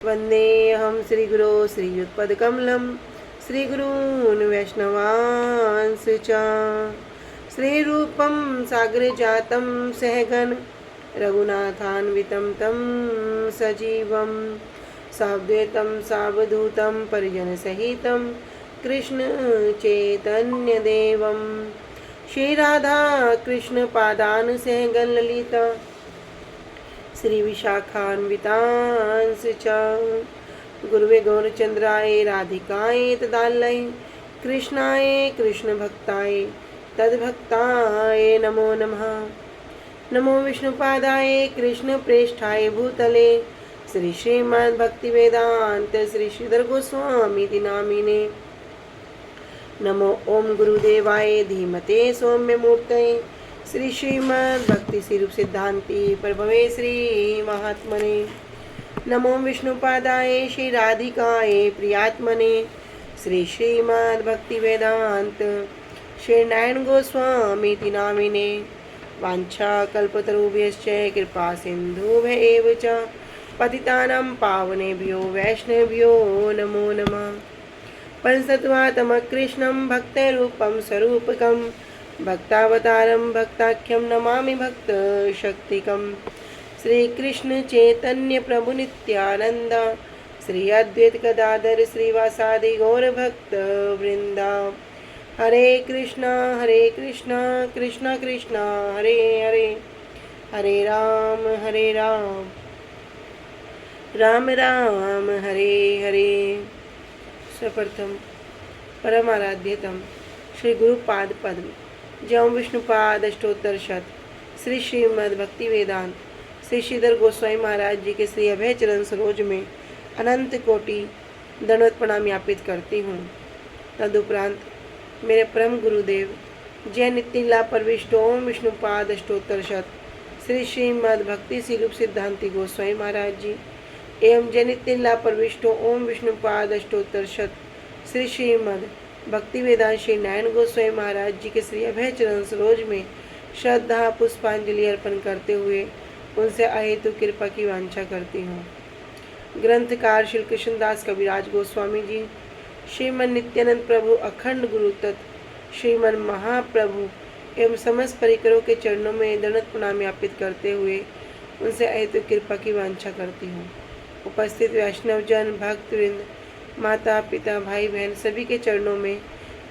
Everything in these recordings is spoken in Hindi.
वन्देऽहं श्रीगुरो श्रीयुत्पदकमलं श्रीगुरून् वैष्णवांश्च च श्रीरूपं सागरजातं सहगण रघुनाथान्वितं तं सजीवं साद्वैतं सावधूतं परिजनसहितं कृष्णचैतन्यदेवं श्रीराधाकृष्णपादान् सहगण ललिता श्री विशाखान्वितांश्च च गुरुवे गौरचंद्राय राधिकाय तदालय कृष्णाय कृष्णभक्ताय तद्भक्ताय नमो नमः। नमो विष्णुपादाय कृष्णप्रेष्ठाय भूतले श्री श्रीमद्भक्तिवेदांत श्री श्रीधर गोस्वामी नामिने। नमो ओम गुरुदेवाय धीमते सौम्यमूर्तये श्री श्रीमद् भक्ति स्वरूप सिद्धांति प्रभवे श्री महात्मने। नमो विष्णुपादाय श्री राधिकाय प्रियात्मने श्री श्रीमद् भक्ति वेदांत श्री नारायण गोस्वामी नामिने। वाञ्छा कल्पतरुभ्यश्च कृपा सिन्धुभ्येव च पतितानां पावनेभ्यो वैष्णवेभ्यो नमो नमः। पंचतत्त्वात्मकं कृष्णं भक्तरूपं स्वरूपकं भक्तावतारं भक्ताख्यं नमामि भक्तशक्तिकं श्रीकृष्ण चैतन्य प्रभु नित्यानंद श्री अद्वैत गदाधर श्रीवासादि गौरभक्त वृंदा। हरे कृष्णा कृष्ण कृष्ण हरे हरे हरे राम राम राम हरे हरे। सर्वप्रथम परमाराध्यतम श्री गुरुपाद पद्म जय विष्णुपाद अष्टोत्तर शत श्री श्रीमद् भक्ति वेदांत श्री श्रीधर गोस्वामी महाराज जी के श्री अभय चरण सरोज में अनंत कोटि दंडवत प्रणाम यापित करती हूँ। तदुपरांत मेरे परम गुरुदेव जय नित्यलीला परविष्ट ओम विष्णुपाद अष्टोत्तर शत श्री श्रीमद् भक्ति स्वरूप सिद्धांति गोस्वामी महाराज जी एवं जय नित्यलीला परविष्ट ओम विष्णुपाद अष्टोत्तर शत श्री श्रीमद् भक्ति वेदांत श्री नारायण गोस्वामी महाराज जी के श्री अभय चरण सरोज में श्रद्धा पुष्पांजलि अर्पण करते हुए उनसे अहेतु कृपा की वांछा करती हूँ। ग्रंथकार श्री कृष्णदास कविराज गोस्वामी जी श्रीमन नित्यानंद प्रभु अखंड गुरु तत्व श्रीमन महाप्रभु एवं समस्त परिकरों के चरणों में दंडवत प्रणाम यापित करते हुए उनसे अहेतु कृपा की वांछा करती हूँ। उपस्थित वैष्णवजन भक्तवृंद माता पिता भाई बहन सभी के चरणों में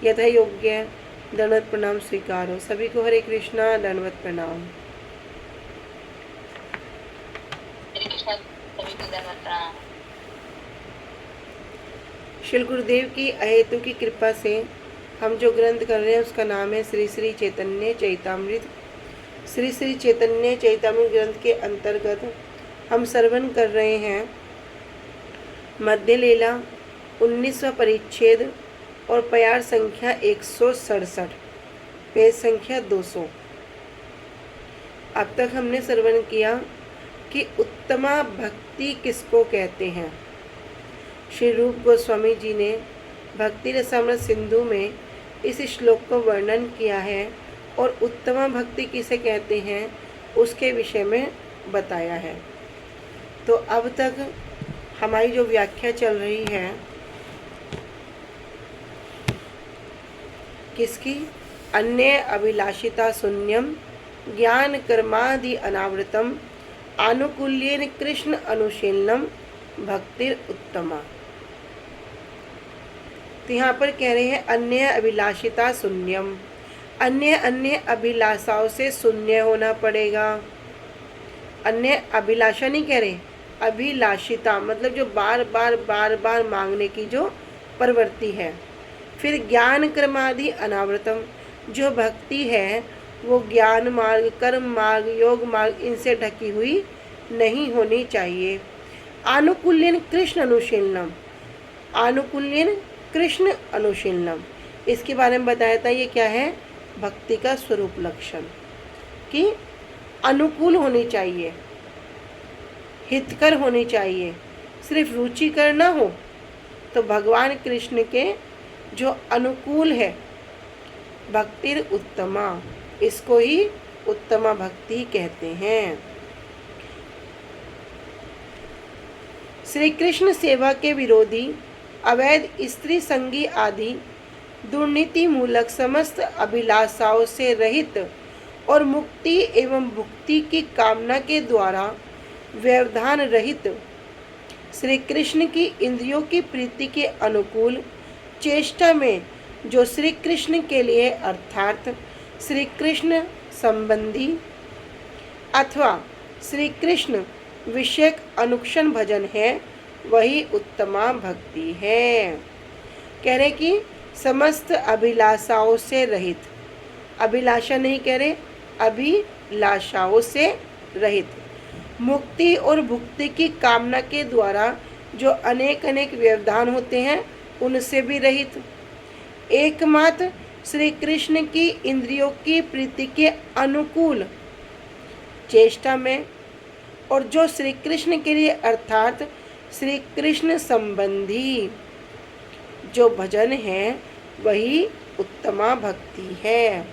यथा योग्य दंडवत प्रणाम स्वीकार हो। सभी को हरे कृष्णा दंडवत प्रणाम। श्री गुरुदेव की अहेतु की कृपा से हम जो ग्रंथ कर रहे हैं उसका नाम है श्री श्री चैतन्य चैतामृत। श्री श्री चैतन्य चैतामृत ग्रंथ के अंतर्गत हम श्रवण कर रहे हैं मध्य लीला 19वां परिच्छेद और प्यार संख्या 167 पेज संख्या 200। अब तक हमने श्रवण किया कि उत्तमा भक्ति किसको कहते हैं। श्री रूप गोस्वामी जी ने भक्ति रसामृत सिंधु में इस श्लोक को वर्णन किया है और उत्तमा भक्ति किसे कहते हैं उसके विषय में बताया है। तो अब तक हमारी जो व्याख्या चल रही है किसकी, अन्य अभिलाषिता शून्यम ज्ञान कर्मादि अनावृतम आनुकूल्येन कृष्ण अनुशीलनम भक्तिर उत्तमा। तो यहाँ पर कह रहे हैं अन्य अभिलाषिता शून्यम, अन्य अभिलाषाओं से शून्य होना पड़ेगा। अन्य अभिलाषा नहीं कह रहे, अभिलाषिता मतलब जो बार बार मांगने की जो प्रवृत्ति है। फिर ज्ञान कर्मादि अनावृतम, जो भक्ति है वो ज्ञान मार्ग कर्म मार्ग योग मार्ग इनसे ढकी हुई नहीं होनी चाहिए। आनुकूल्यन कृष्ण अनुशीलनम, आनुकूल्यन कृष्ण अनुशीलनम इसके बारे में बताया था। ये क्या है, भक्ति का स्वरूप लक्षण कि अनुकूल होनी चाहिए, हितकर होनी चाहिए, सिर्फ रुचिकर ना हो। तो भगवान कृष्ण के जो अनुकूल है भक्तिर उत्तमा, इसको ही उत्तमा भक्ति कहते हैं। श्री कृष्ण सेवा के विरोधी अवैध स्त्री संगी आदि दुर्नीति मूलक समस्त अभिलाषाओं से रहित और मुक्ति एवं भुक्ति की कामना के द्वारा व्यवधान रहित श्री कृष्ण की इंद्रियों की प्रीति के अनुकूल चेष्टा में जो श्री कृष्ण के लिए अर्थात श्री कृष्ण संबंधी अथवा श्री कृष्ण विषयक अनुक्षण भजन है, वही उत्तमा भक्ति है। कह रहे कि समस्त अभिलाषाओं से रहित, अभिलाषा नहीं कह रहे, अभिलाषाओं से रहित, मुक्ति और भुक्ति की कामना के द्वारा जो अनेक अनेक व्यवधान होते हैं उनसे भी रहित, एकमात्र श्री कृष्ण की इंद्रियों की प्रीति के अनुकूल चेष्टा में और जो श्री कृष्ण के लिए अर्थात श्री कृष्ण संबंधी जो भजन है, वही उत्तमा भक्ति है।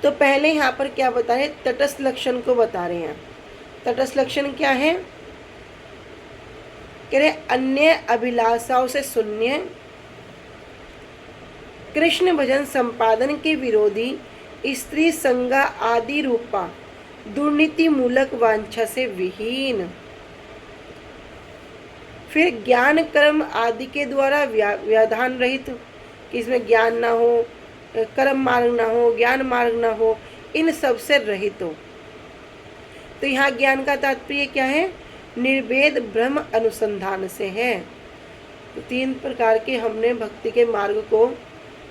तो पहले यहाँ पर क्या बता रहे, तटस्थ लक्षण को बता रहे हैं। तटस्थ लक्षण क्या है? कह रहे अन्य अभिलाषाओं से शून्य, कृष्ण भजन संपादन के विरोधी, स्त्री संगा आदि रूपा दुर्नीति मूलक वांछा से विहीन, फिर ज्ञान कर्म आदि के द्वारा व्यवधान रहित, कि इसमें ज्ञान ना हो, कर्म मार्ग ना हो, ज्ञान मार्ग ना हो, इन सब से रहित हो। तो यहाँ ज्ञान का तात्पर्य क्या है? निर्वेद ब्रह्म अनुसंधान से है। तो तीन प्रकार के हमने भक्ति के मार्ग को,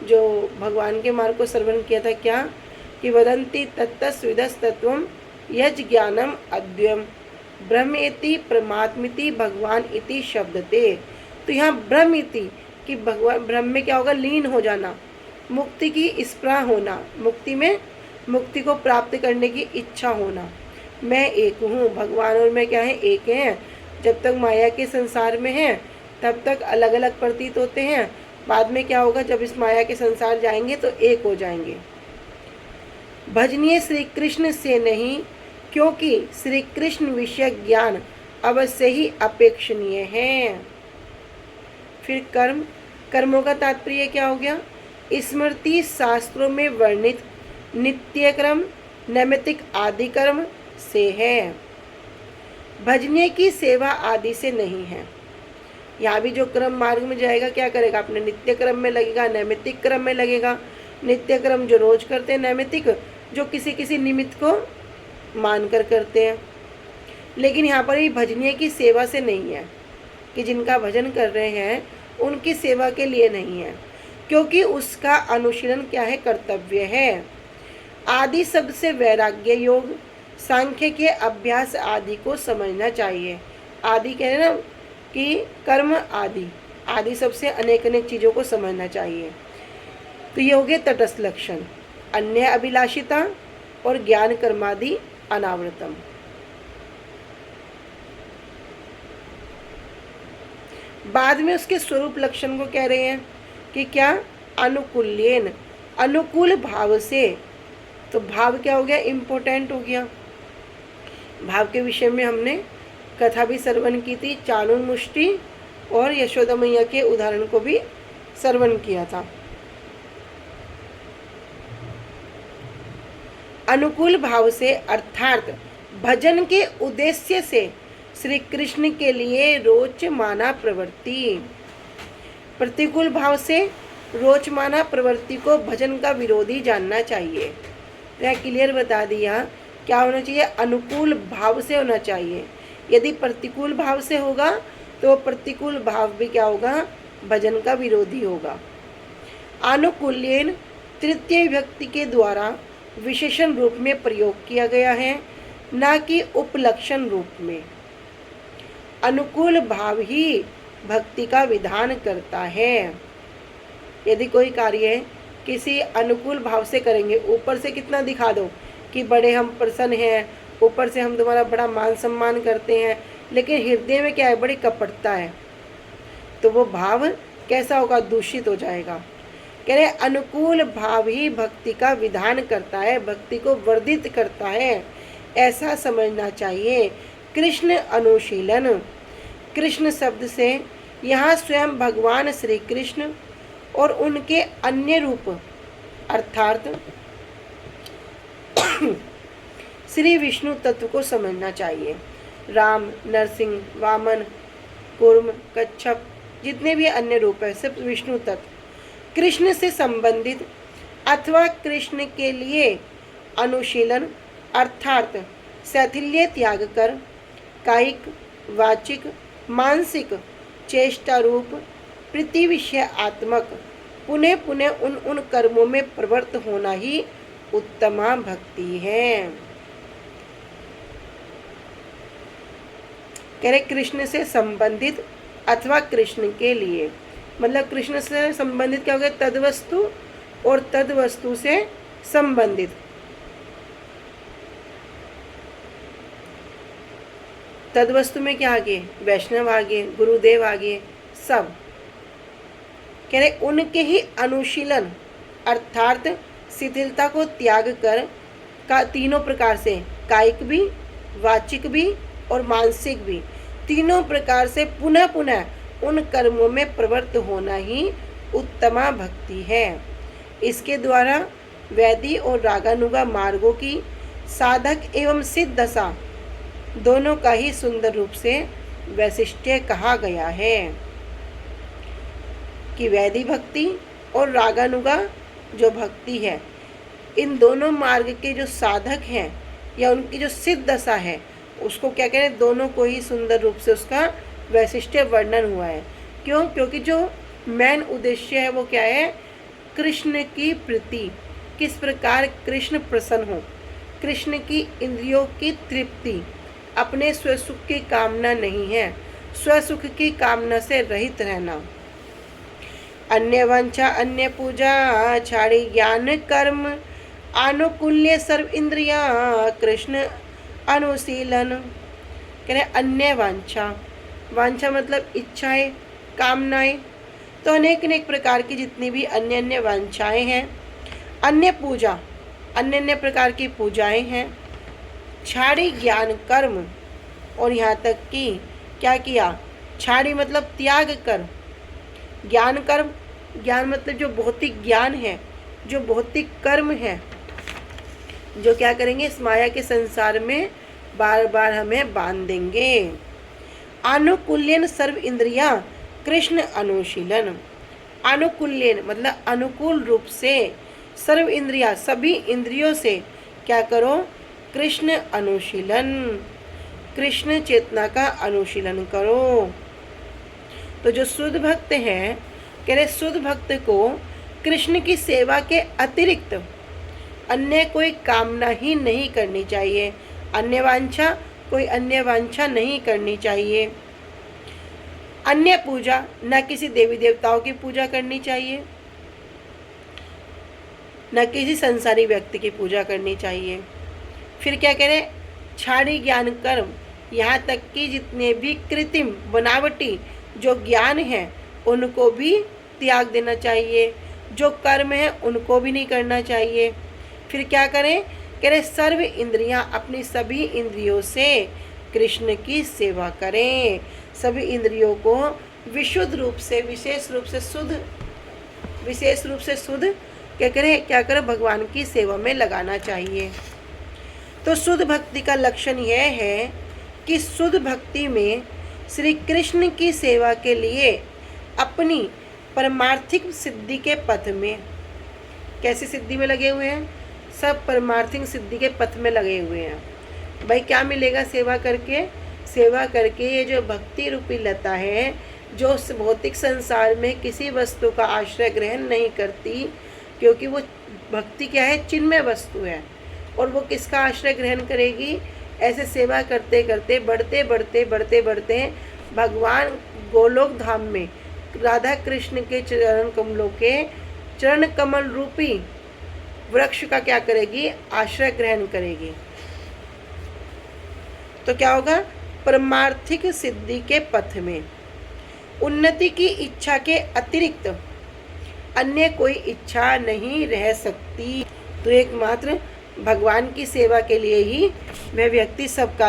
जो भगवान के मार्ग को श्रवण किया था, क्या कि वदंती तत्तस्विदस तत्वम यज ज्ञानम अद्वयम ब्रह्मेति परमात्मिति भगवान इति शब्दते। तो यहाँ ब्रह्म इति कि भगवान, ब्रह्म में क्या होगा? लीन हो जाना, मुक्ति की स्पृहा होना, मुक्ति में मुक्ति को प्राप्त करने की इच्छा होना। मैं एक हूँ, भगवान और मैं क्या है? एक हैं। जब तक माया के संसार में हैं तब तक अलग अलग प्रतीत होते हैं, बाद में क्या होगा? जब इस माया के संसार जाएंगे तो एक हो जाएंगे। भजनीय श्री कृष्ण से नहीं, क्योंकि श्री कृष्ण विषय ज्ञान अवश्य ही अपेक्षणीय है। फिर कर्म, कर्मों का तात्पर्य क्या हो गया? स्मृति शास्त्रों में वर्णित नित्य क्रम, नैमित्तिक आदि कर्म से है, भजनीय की सेवा आदि से नहीं है। यहाँ भी जो क्रम मार्ग में जाएगा क्या करेगा? अपने नित्य क्रम में लगेगा, नैमित्तिक क्रम में लगेगा। नित्य क्रम जो रोज करते हैं, नैमित्तिक जो किसी किसी निमित्त को मानकर करते हैं। लेकिन यहाँ पर ये भजनीय की सेवा से नहीं है, कि जिनका भजन कर रहे हैं उनकी सेवा के लिए नहीं है, क्योंकि उसका अनुशीलन क्या है? कर्तव्य है। आदि शब्द से वैराग्य योग, सांख्य के अभ्यास आदि को समझना चाहिए। आदि कह रहे ना कि कर्म आदि, आदि शब्द से अनेक अनेक चीज़ों को समझना चाहिए। तो ये हो गए तटस्थ लक्षण, अन्य अभिलाषिता और ज्ञान कर्मादि अनावृतम। बाद में उसके स्वरूप लक्षण को कह रहे हैं कि क्या? अनुकूल्येन, अनुकूल भाव से। तो भाव क्या हो गया? इम्पोर्टेंट हो गया। भाव के विषय में हमने कथा भी श्रवण की थी, चाणूर मुष्टि और यशोदा मैया के उदाहरण को भी श्रवण किया था। अनुकूल भाव से अर्थात भजन के उद्देश्य से श्री कृष्ण के लिए रोचमाना प्रवृत्ति। प्रतिकूल भाव से रोचमाना प्रवृत्ति को भजन का विरोधी जानना चाहिए। यह क्लियर बता दिया क्या होना चाहिए? अनुकूल भाव से होना चाहिए। यदि प्रतिकूल भाव से होगा तो प्रतिकूल भाव भी क्या होगा? भजन का विरोधी होगा। अनुकूल्येन तृतीय विभक्ति के द्वारा विशेषण रूप में प्रयोग किया गया है, न कि उपलक्षण रूप में। अनुकूल भाव ही भक्ति का विधान करता है। यदि कोई कार्य किसी अनुकूल भाव से करेंगे, ऊपर से कितना दिखा दो कि बड़े हम प्रसन्न हैं, ऊपर से हम तुम्हारा बड़ा मान सम्मान करते हैं, लेकिन हृदय में क्या है? बड़ी कपटता है, तो वो भाव कैसा होगा? दूषित हो जाएगा। कह रहे अनुकूल भाव ही भक्ति का विधान करता है, भक्ति को वर्धित करता है, ऐसा समझना चाहिए। कृष्ण अनुशीलन, कृष्ण शब्द से यहाँ स्वयं भगवान श्री कृष्ण और उनके अन्य रूप अर्थात श्री विष्णु तत्व को समझना चाहिए। राम, नरसिंह, वामन, कूर्म, कच्छप जितने भी अन्य रूप है सब विष्णु तत्व। कृष्ण से संबंधित अथवा कृष्ण के लिए अनुशीलन अर्थात शैथिल्य त्याग कर कायिक, वाचिक, मानसिक, चेष्टा रूप, प्रीति विषय आत्मक पुनः पुनः उन कर्मों में प्रवृत्त होना ही उत्तमा भक्ति है। कह रहे कृष्ण से संबंधित अथवा कृष्ण के लिए, मतलब कृष्ण से संबंधित क्या हो गया? तद्वस्तु और तद्वस्तु से संबंधित। तद्वस्तु में क्या आ गए? वैष्णव आ गए, गुरुदेव आ गए, सब। कह रहे उनके ही अनुशीलन अर्थात शिथिलता को त्याग कर का तीनों प्रकार से, कायिक भी, वाचिक भी और मानसिक भी, तीनों प्रकार से पुनः पुनः उन कर्मों में प्रवृत्त होना ही उत्तमा भक्ति है। इसके द्वारा वैदी और रागानुगा मार्गों की साधक एवं सिद्ध दशा दोनों का ही सुंदर रूप से वैशिष्ट्य कहा गया है कि वैदी भक्ति और रागानुगा जो भक्ति है, इन दोनों मार्ग के जो साधक हैं या उनकी जो सिद्ध दशा है उसको क्या कह रहे हैं? दोनों को ही सुंदर रूप से उसका वैशिष्ट्य वर्णन हुआ है। क्यों? क्योंकि जो मेन उद्देश्य है वो क्या है? कृष्ण की प्रीति, किस प्रकार कृष्ण प्रसन्न हो, कृष्ण की इंद्रियों की तृप्ति, अपने स्वसुख की कामना नहीं है, स्वसुख की कामना से रहित रहना। अन्य वांछा अन्य पूजा छाड़ी ज्ञान कर्म आनुकूल्य सर्व इंद्रिया कृष्ण अनुशीलन। कह रहे अन्य वांछा, वांछा मतलब इच्छाएं, कामनाएं, तो अनेक अनेक प्रकार की जितनी भी अन्य अन्य वांछाएं हैं, अन्य पूजा, अन्य अन्य प्रकार की पूजाएं हैं, छाड़ी ज्ञान कर्म, और यहाँ तक कि क्या किया? छाड़ी मतलब त्याग कर, ज्ञान कर्म, ज्ञान मतलब जो भौतिक ज्ञान है, जो भौतिक कर्म है, जो क्या करेंगे? इस माया के संसार में बार बार हमें बांध देंगे। आनुकूल्यन सर्व इंद्रिया कृष्ण अनुशीलन। आनुकूल्यन मतलब अनुकूल रूप से, सर्व इंद्रिया सभी इंद्रियों से क्या करो? कृष्ण अनुशीलन, कृष्ण चेतना का अनुशीलन करो। तो जो शुद्ध भक्त हैं, कह रहे शुद्ध भक्त को कृष्ण की सेवा के अतिरिक्त अन्य कोई कामना ही नहीं करनी चाहिए, अन्य वांछा, कोई अन्य वांछा नहीं करनी चाहिए। अन्य पूजा, न किसी देवी देवताओं की पूजा करनी चाहिए, न किसी संसारी व्यक्ति की पूजा करनी चाहिए। फिर क्या कह रहे? छाड़ी ज्ञान कर्म, यहाँ तक कि जितने भी कृत्रिम बनावटी जो ज्ञान है उनको भी त्याग देना चाहिए, जो कर्म है उनको भी नहीं करना चाहिए। फिर क्या करें? कह रहे सर्व इंद्रियां, अपनी सभी इंद्रियों से कृष्ण की सेवा करें, सभी इंद्रियों को विशुद्ध रूप से, विशेष रूप से शुद्ध क्या करें? भगवान की सेवा में लगाना चाहिए। तो शुद्ध भक्ति का लक्षण यह है कि शुद्ध भक्ति में श्री कृष्ण की सेवा के लिए अपनी परमार्थिक सिद्धि के पथ में, कैसी सिद्धि में लगे हुए हैं? सब परमार्थिक सिद्धि के पथ में लगे हुए हैं। भाई क्या मिलेगा सेवा करके? सेवा करके ये जो भक्ति रूपी लता है, जो भौतिक संसार में किसी वस्तु का आश्रय ग्रहण नहीं करती, क्योंकि वो भक्ति क्या है? चिन्मय वस्तु है, और वो किसका आश्रय ग्रहण करेगी? ऐसे सेवा करते करते बढ़ते भगवान गोलोक धाम में राधा कृष्ण के चरण कमल रूपी वृक्ष का क्या करेगी? आश्रय ग्रहण करेगी। तो क्या होगा? परमार्थिक सिद्धि के पथ में उन्नति की इच्छा के अतिरिक्त अन्य कोई इच्छा नहीं रह सकती। तो एकमात्र भगवान की सेवा के लिए ही वह व्यक्ति सब कार्य